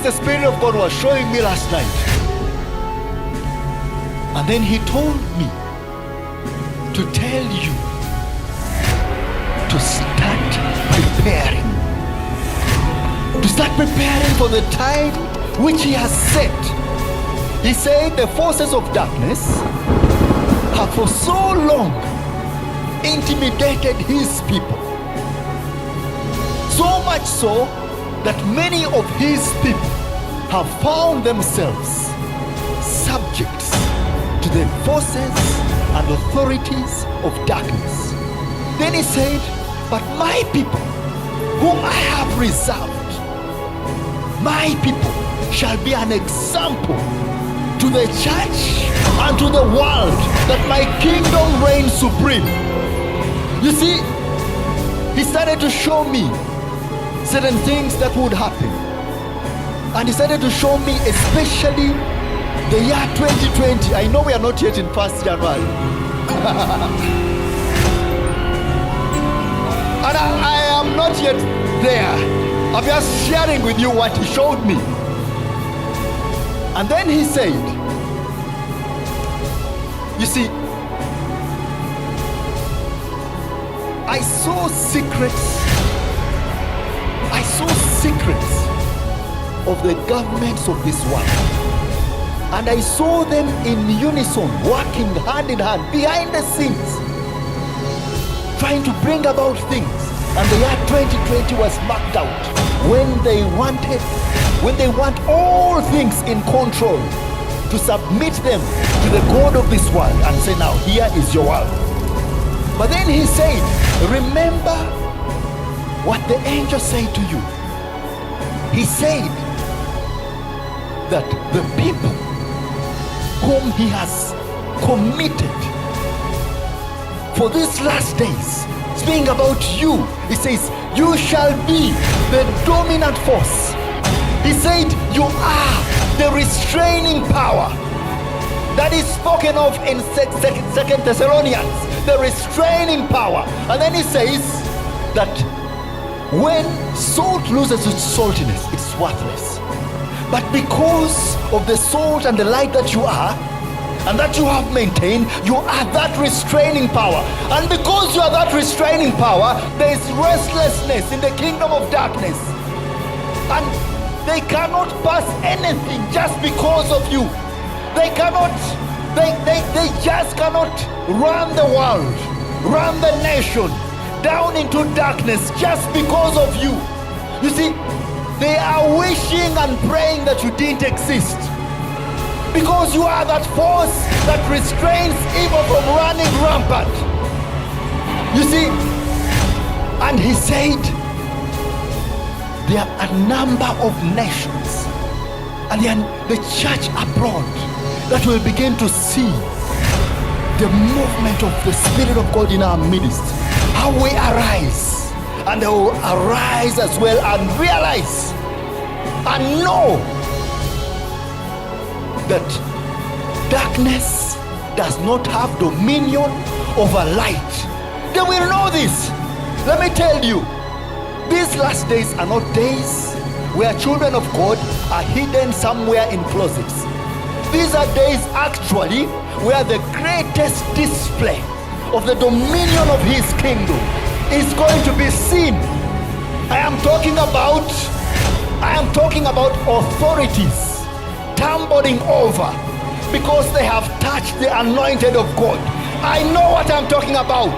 the Spirit of God was showing me last night. And then he told me to tell you to start preparing. To start preparing for the time which he has set. He said the forces of darkness have for so long intimidated his people. So much so that many of his people have found themselves subjects to the forces and authorities of darkness. Then he said, but my people, whom I have reserved, my people shall be an example to the church and to the world that my kingdom reigns supreme. You see, he started to show me certain things that would happen. And he started to show me especially the year 2020. I know we are not yet in 1st January. And I am not yet there. I'm just sharing with you what he showed me. And then he said, you see, I saw secrets of the governments of this world. And I saw them in unison, working hand in hand, behind the scenes, trying to bring about things. And the year 2020 was marked out when they want all things in control, to submit them to the God of this world and say, now here is your world. But then he said, remember what the angel said to you. He said that the people whom he has committed for these last days, speaking about you, he says, you shall be the dominant force. He said, you are the restraining power that is spoken of in 2 Thessalonians, the restraining power. And then he says that when salt loses its saltiness, it's worthless. But because of the salt and the light that you are, and that you have maintained, you are that restraining power. And because you are that restraining power, there is restlessness in the kingdom of darkness. And they cannot pass anything just because of you. They just cannot run the world, run the nation down into darkness just because of you. You see, they are wishing and praying that you didn't exist, because you are that force that restrains evil from running rampant. You see, and he said there are a number of nations and the church abroad that will begin to see the movement of the Spirit of God in our midst. How we arise, and they will arise as well and realize and know that darkness does not have dominion over light. They will know this. Let me tell you, these last days are not days where children of God are hidden somewhere in closets. These are days actually where the greatest display of the dominion of his kingdom is going to be seen. I am talking about authorities tumbling over because they have touched the anointed of God. I know what I'm talking about.